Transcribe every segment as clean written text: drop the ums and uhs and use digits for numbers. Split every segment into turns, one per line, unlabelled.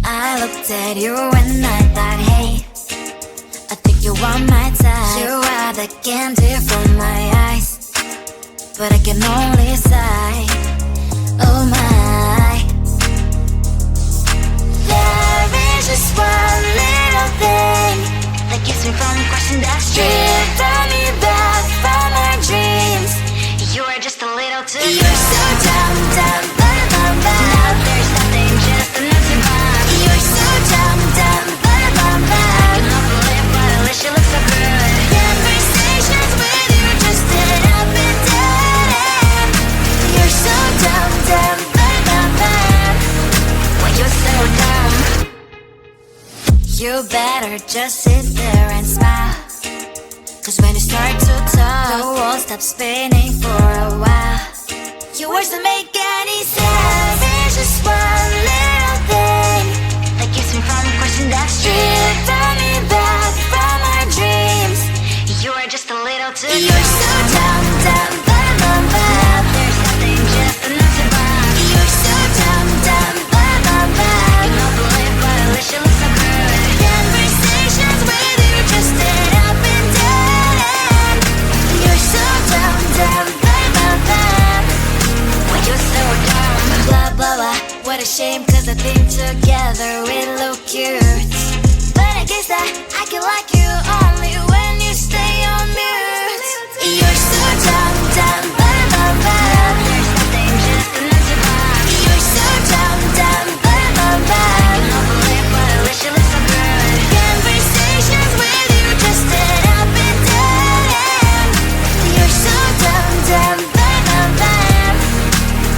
I looked at you and I thought, hey, I think you are my type. You are the candy from my eyes, but I can only sigh, oh my. There is just one little thing that keeps me from crossing that street. Drive me back from our dreams. You are just a little too good. You're so dumb, dumb, ba-da-bum-bum. Now there's nothing, just an empty bomb. You're so dumb, dumb, ba-da-bum-bum. I can not believe, but at least you look so good. Conversations with you just end up in dead end. You're so dumb, dumb, ba-da-bum-bum. When you're so dumb, you better just sit there and smile, 'cause when you start to talk, the world stops spinning for a while. Your words don't make any sense. There's just one little thing that keeps me from crossing that street. Turn me back from our dreams. You are just a little too good. You're so dumb, dumb, ba-da-bum-bum. There's nothing, just an empty bomb. You're so dumb, dumb, ba-da-bum-bum. I cannot believe, but at least you look so good. Conversations with you just end up in dead end. You're so dumb, dumb, ba-da-bum-bum. When you're so dumb, blah, blah, blah. What a shame, 'cause I think together we look cute. But I guess that I can like you only when you stay on mute. You're so dumb, dumb, ba-da-bum-bum. There's nothing, just an empty bomb. You're so dumb, dumb, ba-da-bum-bum. I cannot believe, but at least you look so good. Conversations with you just end up in dead end. You're so dumb, dumb, ba-da-bum-bum.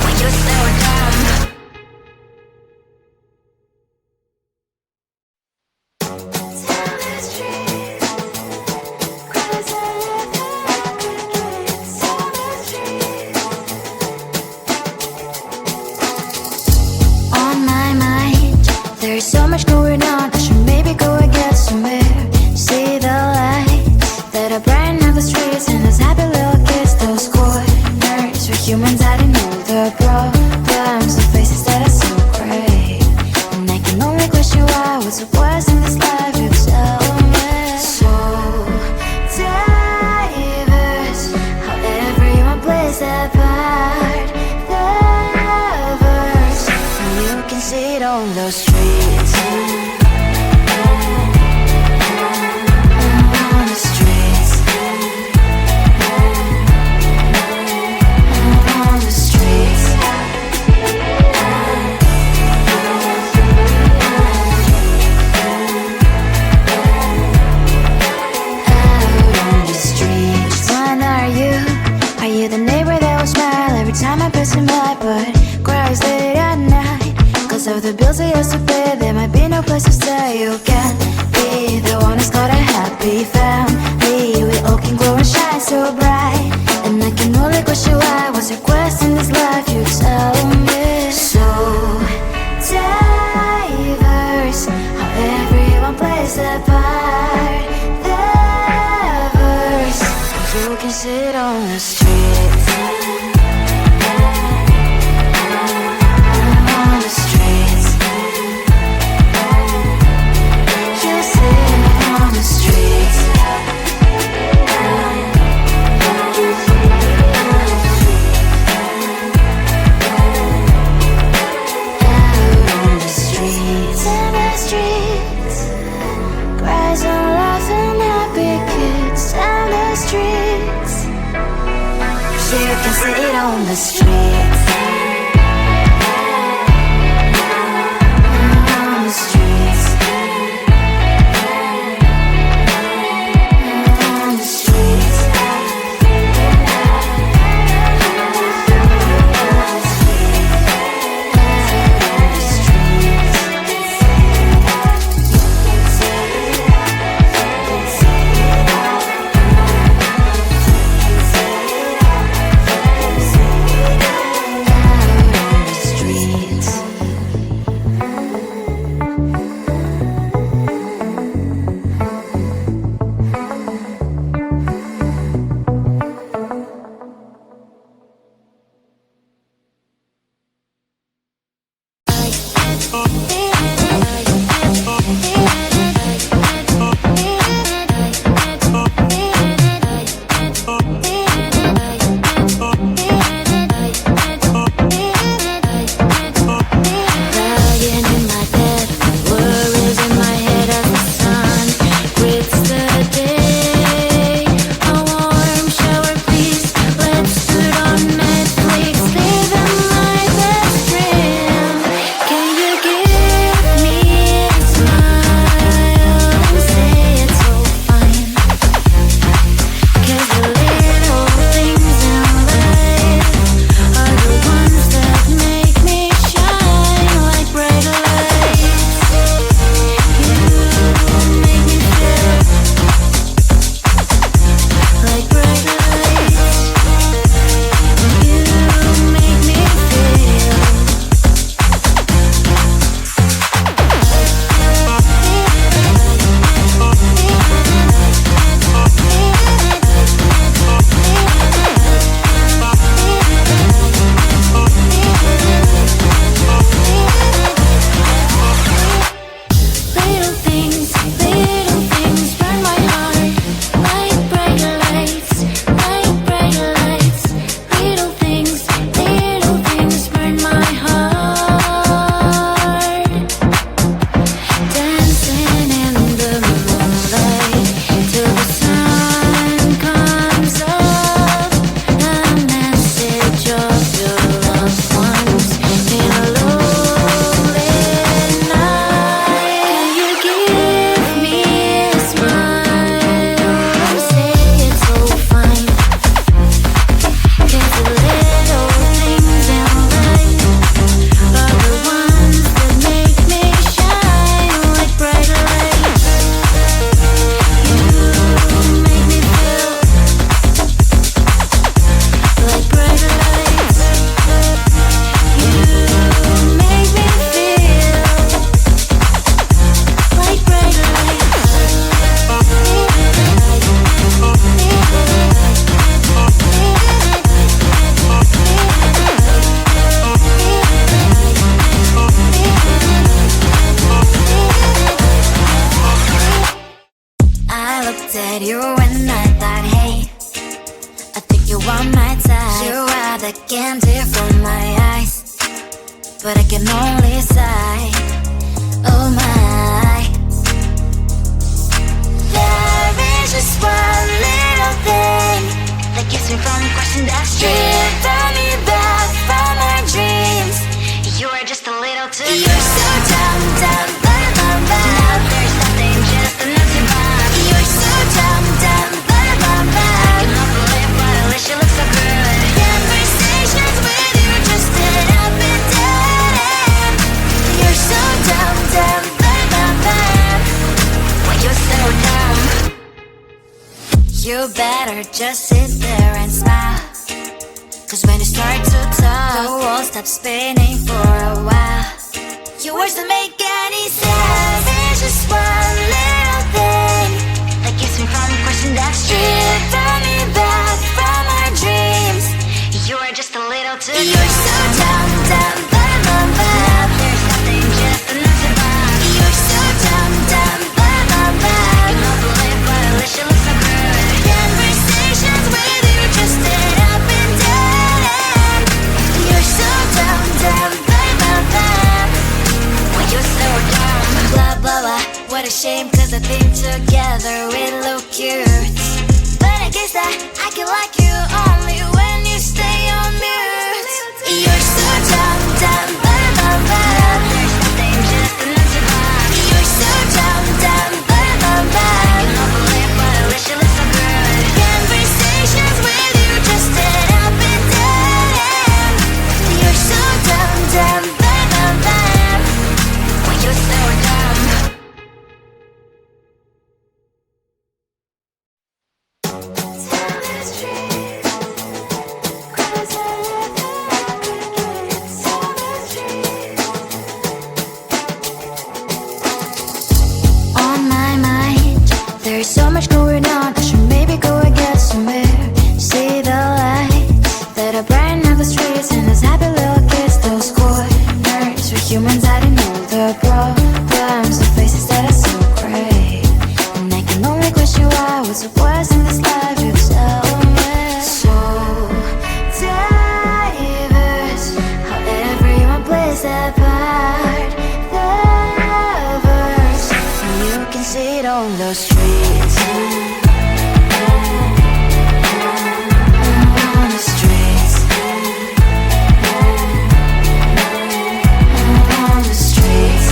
When you're so dumb. On my mind, there's so much going on. I should maybe go and get some air. See the lights that are brighten up the streets, and those happy little kids, those corners where humans hiding all the problems, the faces that are so great. And I can only question why, what's the worst in this life, you tell me. So diverse, how everyone plays their part. Diverse, and you can see it on those streets. On the streets. On the streets. Out on the streets. When are you? Are you the neighbor that will smile every time I pass him by, but cries late at night 'cause of the bills he has to pay? There might be no place to stay. You can be the one who's got a happy family. We all can glow and shine so bright, and I can only question why, what's your quest in this life, you tell me. So diverse, how everyone plays their part. Diverse, you can sit on the streets. On the streets. You sit on the streets. Out on the streets. In the streets. Cries and laughing, happy kids. Down the streets. You can sit on the streets. On the streets. On the streets. you and I thought, hey, I think you are my type. You are the candy from my eyes, but I can only sigh, oh my. There is just one little thing that keeps me from crossing that street. Drive me back from my dreams. You are just a little too good. You're so dumb, dumb, bum, bum, bum. Now there's nothing, just enough to bomb. You're so dumb, dumb, bum, bum, bum. I cannot believe what I wish you look so good. Conversations with you just sit up and down. You're so dumb, dumb, bum, bum, bum. Why you're so dumb? You better just sit there and smile, 'cause when you start to talk, the world stops spinning for a while. Your words don't make any sense. There's just one little thing that keeps me from crossing that street. Draw me back from our dreams. You are just a little too good. You're so dumb, dumb, bum, bum, bum. There's nothing, just enough to bomb. You're so dumb, dumb, bum, bum, bum. I cannot believe what I wish you look so good. Conversations with you just sit up and down. You're so dumb, dumb, bum, bum, bum. Well, you're so dumb. Blah, blah, blah. What a shame, 'cause I think together we look cute. But I guess that I can like you only when you stay on mute. You're so dumb, dumb, bum, bum, bum. There's nothing, just enough to bomb. You're so dumb, dumb, bum, bum, bum. I cannot believe what I wish you look so good. Conversations with you just sit up and down. You're so dumb, dumb, bum, bum, bum. Well, you're so dumb. On my mind, there's so much going on. I should maybe go and get somewhere. See the lights that are brighten up the streets, and those happy little kids, those corners where humans hiding all the problems, the faces that are so great. And I can only question why, what's the worst in this life, you tell me. So diverse, how everyone plays their part. The verse, and you can see it on the streets. On the streets. On the streets.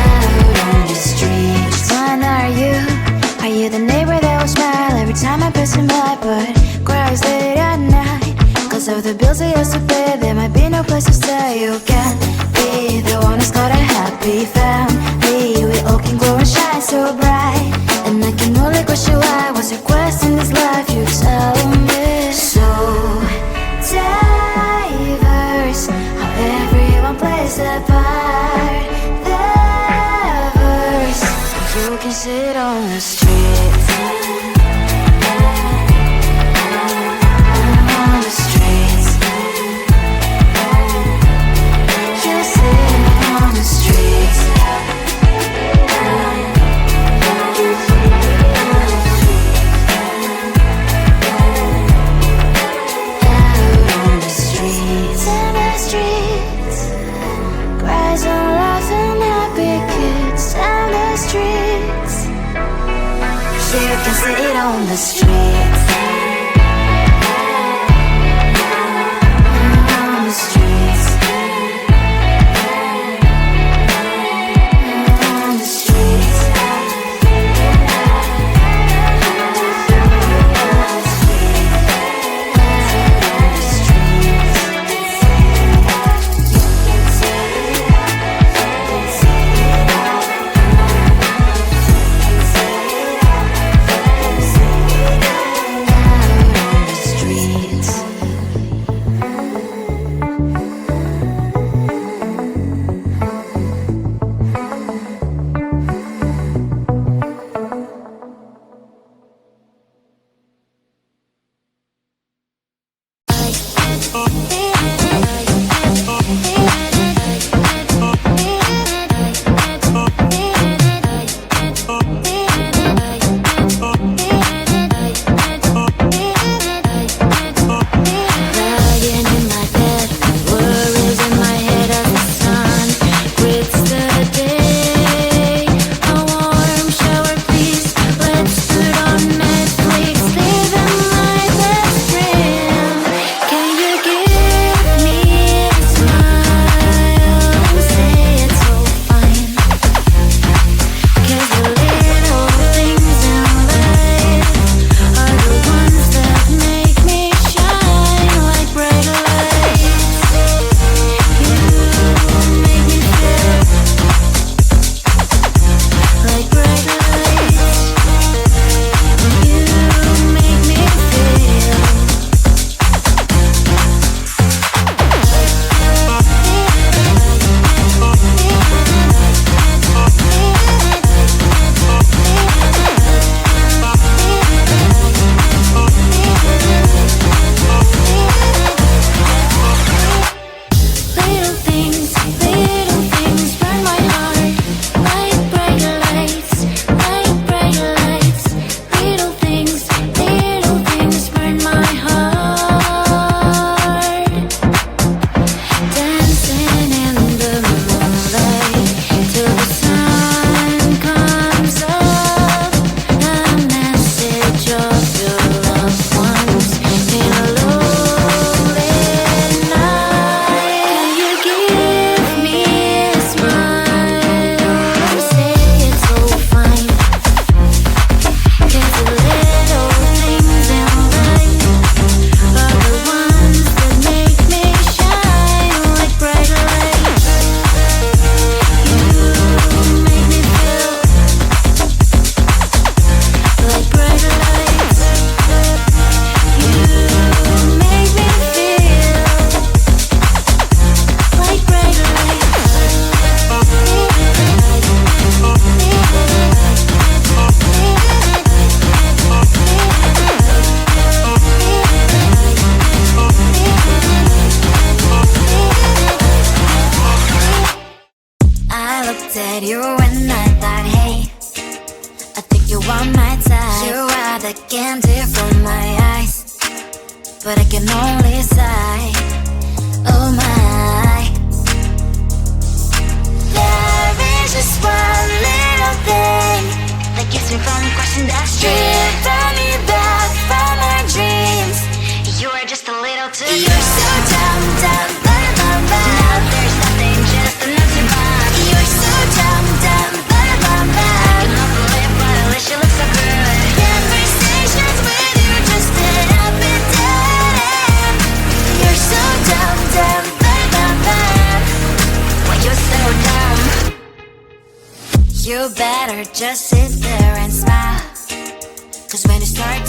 Out on the streets. One are you? Are you the neighbor that will smile every time I pass him by, but cries late at night? 'Cause of the bills I used to pay, there might be no place to stay. You can be the one who's got a happy family. We all can glow and shine so bright. And I can only question why, what's your quest in this life, you tell me. So diverse, how everyone plays their part. The verse, you can sit on the streets. On the streets. You sit on the streets. Out on the streets. In the streets. Cries and laughing, happy kids. On the streets. You can sit on the streets. On the streets. On the streets. but I can only sigh. Oh my. There is just one little thing that keeps me from crossing that street. Driven me back from my dreams. You are just a little too good. You're so dumb, dumb, blah, blah, blah. Now there's nothing, just enough to buy. You're so dumb, dumb, blah, blah, blah. You love to live, but at least you look so good. Conversations with you just end up in dead end. You're so dumb, dumb, blah, blah, blah. Why you so dumb? You better just sit there and smile. 'Cause when you start